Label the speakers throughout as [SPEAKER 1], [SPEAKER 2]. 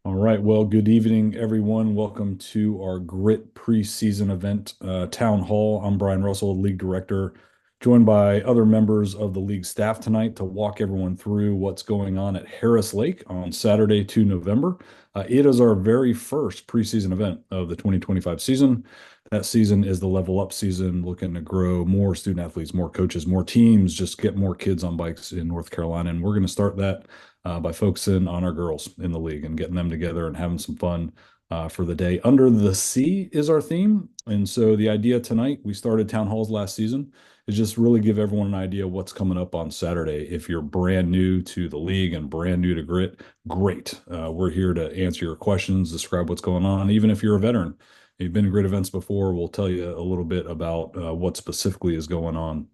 [SPEAKER 1] All right. Well, good evening, everyone. Welcome to our GRiT preseason event, Town Hall. I'm Brian Russell, League Director, joined by other members of the league staff tonight to walk everyone through what's going on at Harris Lake on Saturday, 2 November. It is our very first preseason event of the 2025 season. That season is the level up season, looking to grow more student athletes, more coaches, more teams, just get more kids on bikes in North Carolina. And we're going to start that by focusing on our girls in the league and getting them together and having some fun for the day. Under the Sea is our theme. And so the idea tonight, we started town halls last season, is just really give everyone an idea of what's coming up on Saturday. If you're brand new to the league and brand new to GRiT, great. We're here to answer your questions, describe what's going on. Even if you're a veteran, you've been to GRiT events before, we'll tell you a little bit about what specifically is going on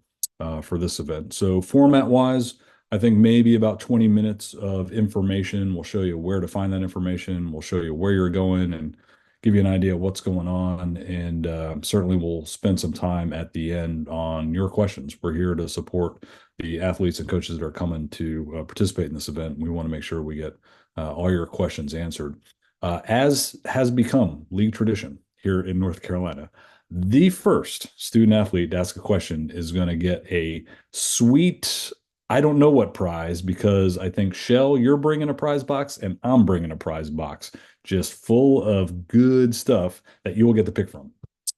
[SPEAKER 1] for this event. So format wise, I think maybe about 20 minutes of information. We'll show you where to find that information. We'll show you where you're going and give you an idea of what's going on. And certainly we'll spend some time at the end on your questions. We're here to support the athletes and coaches that are coming to participate in this event. We want to make sure we get all your questions answered. As has become league tradition here in North Carolina, the first student athlete to ask a question is going to get a sweet, I don't know what prize, because I think, Shell, you're bringing a prize box and I'm bringing a prize box just full of good stuff that you will get to pick from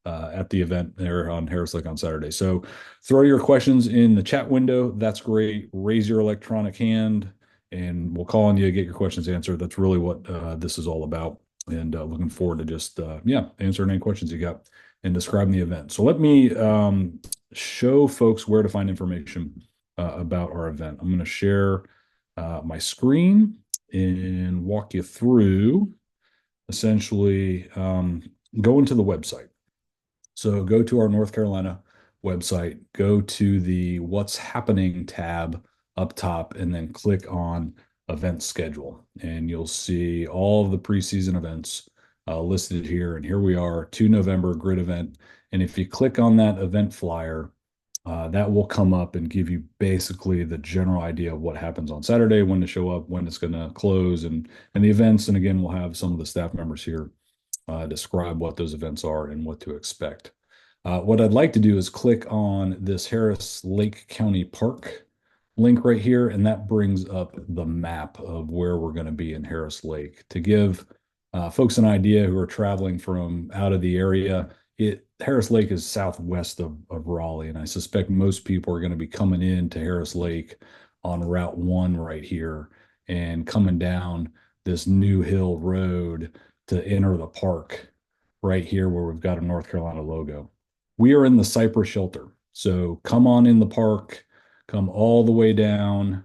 [SPEAKER 1] at the event there on Harris Lake on Saturday. So throw your questions in the chat window. That's great. Raise your electronic hand and we'll call on you to get your questions answered. That's really what this is all about. And looking forward to just, yeah, answering any questions you got and describing the event. So let me show folks where to find information about our event. I'm going to share my screen and walk you through essentially going to the website. So go to our North Carolina website, go to the What's Happening tab up top, and then click on Event Schedule. And you'll see all of the preseason events listed here. And here we are, 2 November GRiT event. And if you click on that event flyer, that will come up and give you basically the general idea of what happens on Saturday, when to show up, when it's going to close, and the events. And again, we'll have some of the staff members here describe what those events are and what to expect. What I'd like to do is click on this Harris Lake County Park link right here, and that brings up the map of where we're going to be in Harris Lake to give folks an idea who are traveling from out of the area. Harris Lake is southwest of Raleigh, and I suspect most people are going to be coming into Harris Lake on Route 1 right here and coming down this New Hill Road to enter the park right here where we've got a North Carolina logo. We are in the Cypress Shelter. So come on in the park, come all the way down,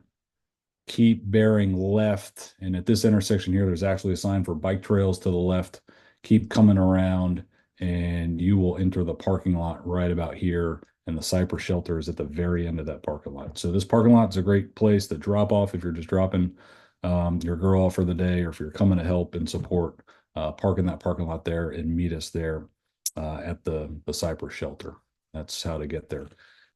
[SPEAKER 1] keep bearing left. And at this intersection here, there's actually a sign for bike trails to the left. Keep coming around and you will enter the parking lot right about here. And the Cypress Shelter is at the very end of that parking lot. So this parking lot is a great place to drop off if you're just dropping your girl off for the day, or if you're coming to help and support, park in that parking lot there and meet us there at the Cypress Shelter. That's how to get there.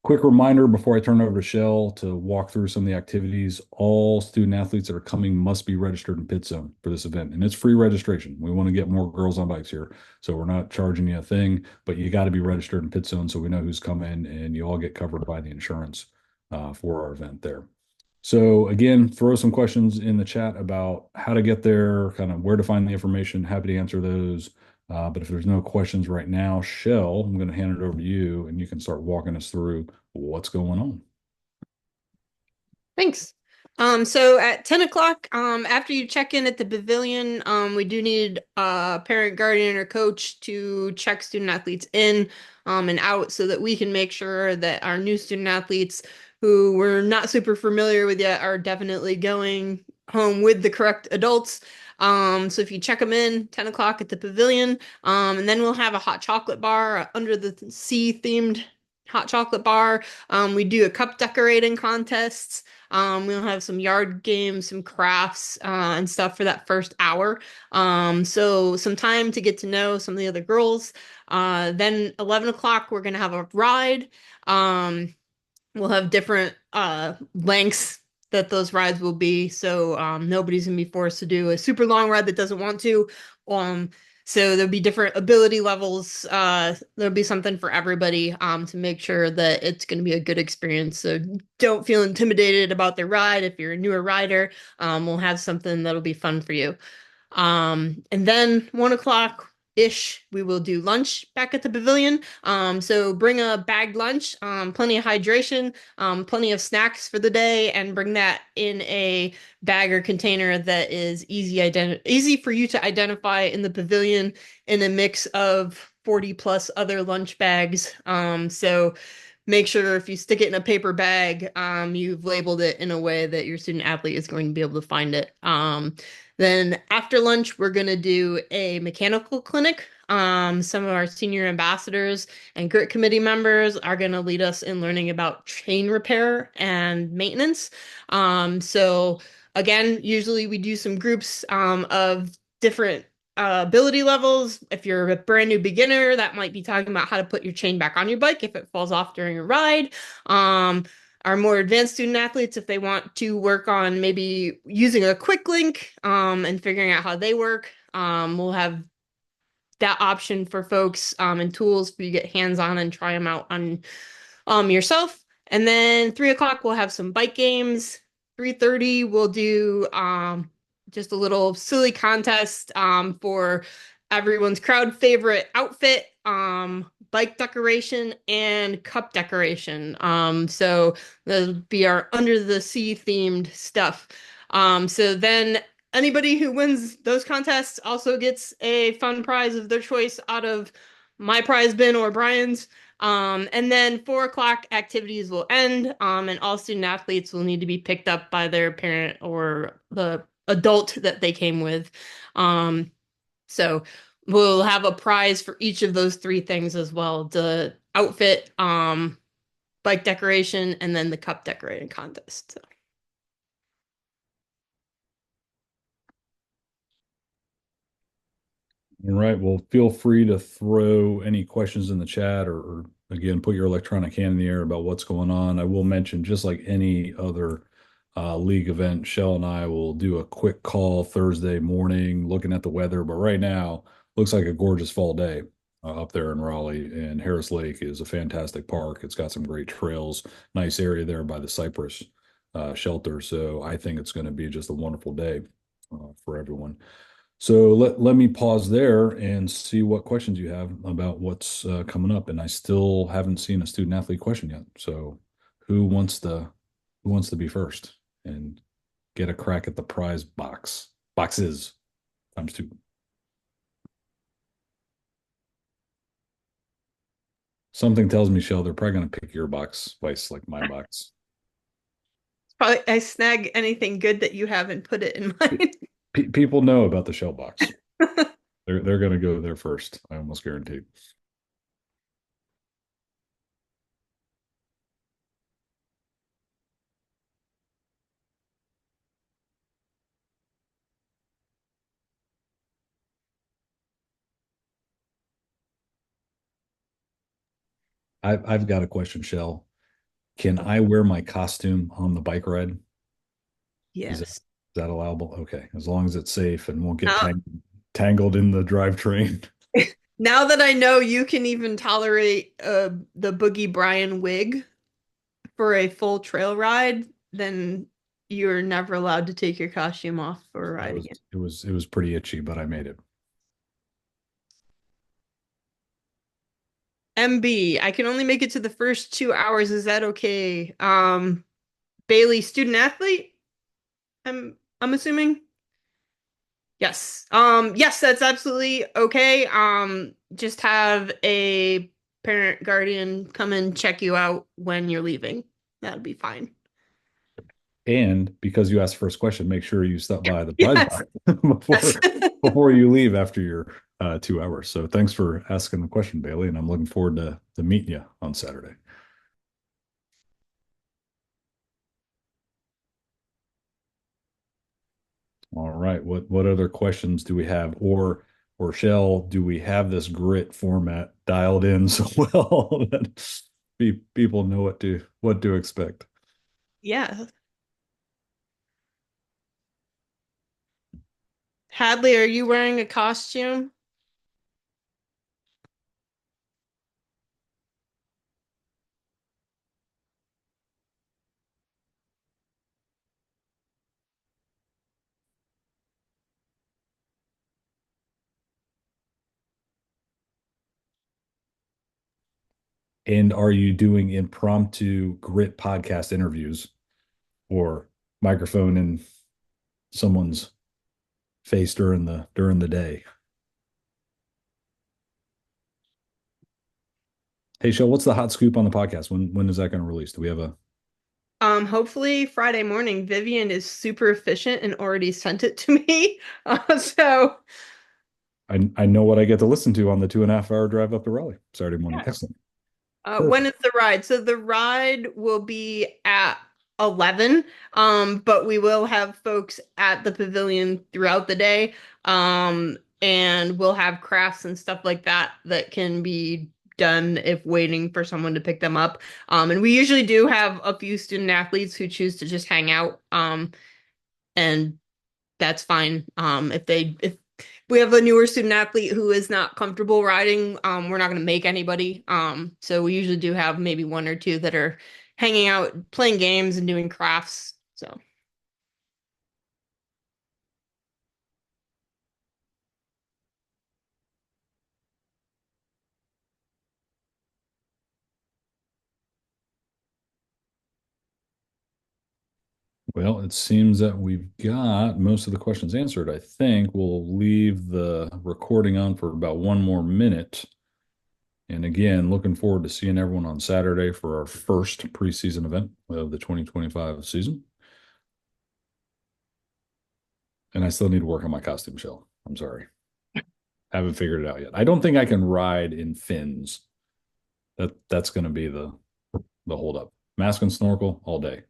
[SPEAKER 1] Quick reminder before I turn it over to Shell to walk through some of the activities. All student athletes that are coming must be registered in Pit Zone for this event, and it's free registration. We want to get more girls on bikes here, so we're not charging you a thing, but you got to be registered in Pit Zone so we know who's coming, and you all get covered by the insurance for our event there. So again, throw some questions in the chat about how to get there, kind of where to find the information. Happy to answer those. But if there's no questions right now, Shell, I'm going to hand it over to you and you can start walking us through what's going on.
[SPEAKER 2] Thanks. So at 10 o'clock, after you check in at the pavilion, we do need a parent, guardian, or coach to check student athletes in, and out so that we can make sure that our new student athletes who we're not super familiar with yet are definitely going home with the correct adults. So if you check them in 10 o'clock at the pavilion, and then we'll have a hot chocolate bar under the sea themed hot chocolate bar. We do a cup decorating contests. We'll have some yard games, some crafts, and stuff for that first hour. So some time to get to know some of the other girls. Then 11 o'clock, we're gonna have a ride. We'll have different lengths that those rides will be. So nobody's gonna be forced to do a super long ride that doesn't want to. Um, so there'll be different ability levels. There'll be something for everybody to make sure that it's going to be a good experience. So don't feel intimidated about the ride. If you're a newer rider, we'll have something that'll be fun for you. And then 1 o'clock ish, we will do lunch back at the pavilion. So bring a bagged lunch, plenty of hydration, plenty of snacks for the day, and bring that in a bag or container that is easy for you to identify in the pavilion in a mix of 40 plus other lunch bags. So make sure if you stick it in a paper bag, you've labeled it in a way that your student athlete is going to be able to find it. Then after lunch, we're going to do a mechanical clinic. Some of our senior ambassadors and GRiT committee members are going to lead us in learning about chain repair and maintenance. So again, usually we do some groups of different ability levels. If you're a brand new beginner, that might be talking about how to put your chain back on your bike if it falls off during a ride. Our more advanced student athletes, if they want to work on maybe using a quick link and figuring out how they work, we'll have that option for folks and tools for you to get hands-on and try them out on yourself. And then 3 o'clock we'll have some bike games. 3:30 we'll do just a little silly contest for everyone's crowd favorite outfit, bike decoration, and cup decoration. So that'll be our under the sea themed stuff. So then anybody who wins those contests also gets a fun prize of their choice out of my prize bin or Brian's. And then 4 o'clock activities will end, and all student athletes will need to be picked up by their parent or the adult that they came with. So we'll have a prize for each of those three things as well: the outfit, bike decoration, and then the cup decorating contest. So.
[SPEAKER 1] All right. Well, feel free to throw any questions in the chat or again, put your electronic hand in the air about what's going on. I will mention, just like any other league event, Shell and I will do a quick call Thursday morning looking at the weather. But right now, looks like a gorgeous fall day up there in Raleigh. And Harris Lake is a fantastic park. It's got some great trails, nice area there by the Cypress shelter. So I think it's going to be just a wonderful day for everyone. So let me pause there and see what questions you have about what's coming up. And I still haven't seen a student athlete question yet. So who wants to who wants to be first and get a crack at the prize boxes times two? Something tells me, Shell, they're probably going to pick your box twice like my box.
[SPEAKER 2] Probably I snag anything good that you have and put it in mine.
[SPEAKER 1] People know about the Shell box. They're going to go there first. I almost guarantee. I've got a question, Shell. Can I wear my costume on the bike ride?
[SPEAKER 2] Yes.
[SPEAKER 1] Is that allowable? Okay, as long as it's safe and won't get
[SPEAKER 2] Now,
[SPEAKER 1] tangled in the drivetrain.
[SPEAKER 2] now that I know you can even tolerate the Boogie Brian wig for a full trail ride, then you're never allowed to take your costume off for a
[SPEAKER 1] That
[SPEAKER 2] ride
[SPEAKER 1] was
[SPEAKER 2] again.
[SPEAKER 1] it was pretty itchy, but I made it.
[SPEAKER 2] MB, I can only make it to the first 2 hours. Is that okay? Bailey, student athlete? I'm assuming. Yes. Yes, that's absolutely okay. Just have a parent guardian come and check you out when you're leaving. That'd be fine.
[SPEAKER 1] And because you asked first question, make sure you stop by the prize
[SPEAKER 2] Yes.
[SPEAKER 1] box
[SPEAKER 2] Yes.
[SPEAKER 1] before you leave after your 2 hours. So thanks for asking the question, Bailey, and I'm looking forward to meeting you on Saturday. All right. What other questions do we have? Or Shell, do we have this GRiT format dialed in so well that people know what to expect?
[SPEAKER 2] Yeah. Hadley, are you wearing a costume?
[SPEAKER 1] And are you doing impromptu grit podcast interviews or microphone in someone's face during the day? Hey, Shell, what's the hot scoop on the podcast? When is that going to release? Do we have a
[SPEAKER 2] Hopefully Friday morning. Vivian is super efficient and already sent it to me. So
[SPEAKER 1] I know what I get to listen to on the 2.5 hour drive up to Raleigh Saturday morning.
[SPEAKER 2] yeah.
[SPEAKER 1] Excellent.
[SPEAKER 2] When
[SPEAKER 1] Perfect.
[SPEAKER 2] is the ride? So the ride will be at 11, but we will have folks at the pavilion throughout the day, and we'll have crafts and stuff like that that can be done if waiting for someone to pick them up. And we usually do have a few student athletes who choose to just hang out, and that's fine. If we have a newer student athlete who is not comfortable riding, we're not going to make anybody. So we usually do have maybe one or two that are hanging out, playing games and doing crafts. So
[SPEAKER 1] Well, it seems that we've got most of the questions answered. I think we'll leave the recording on for about one more minute. And again, looking forward to seeing everyone on Saturday for our first preseason event of the 2025 season. And I still need to work on my costume shell. I'm sorry. Haven't figured it out yet. I don't think I can ride in fins. That's going to be the holdup. Mask and snorkel all day.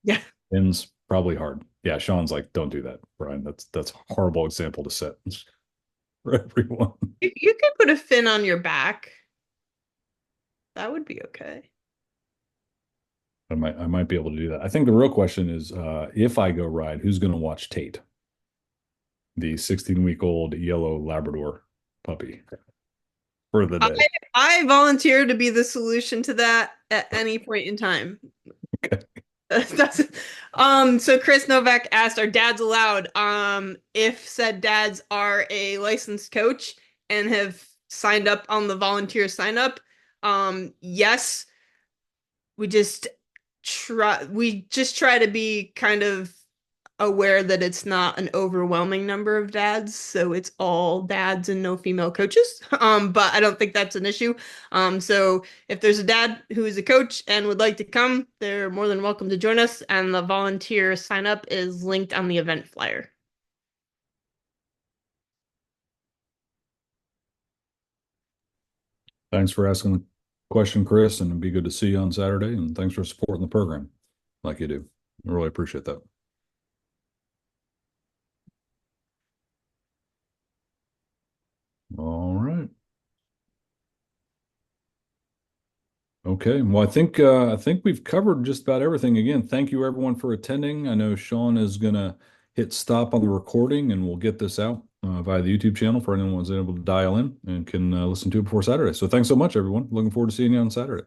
[SPEAKER 2] yeah,
[SPEAKER 1] Fins probably hard. Yeah, Sean's like, don't do that, Brian. That's a horrible example to set for everyone.
[SPEAKER 2] you could put a fin on your back. That would be okay.
[SPEAKER 1] I might be able to do that. I think the real question is if I go ride, who's going to watch Tate, the 16-week-old yellow Labrador puppy, for the
[SPEAKER 2] I,
[SPEAKER 1] day?
[SPEAKER 2] I volunteer to be the solution to that at any point in time. That's so Chris Novak asked, are dads allowed? If said dads are a licensed coach and have signed up on the volunteer sign up, yes, we just try to be kind of aware that it's not an overwhelming number of dads, so it's all dads and no female coaches. But I don't think that's an issue. So if there's a dad who is a coach and would like to come, they're more than welcome to join us. And the volunteer sign up is linked on the event flyer.
[SPEAKER 1] Thanks for asking the question, Chris, and it'd be good to see you on Saturday. And thanks for supporting the program like you do. I really appreciate that. All right. Okay. Well, I think we've covered just about everything. Again, thank you everyone for attending. I know Sean is gonna hit stop on the recording, and we'll get this out via the YouTube channel for anyone who's able to dial in and can listen to it before Saturday. So thanks so much, everyone. Looking forward to seeing you on Saturday.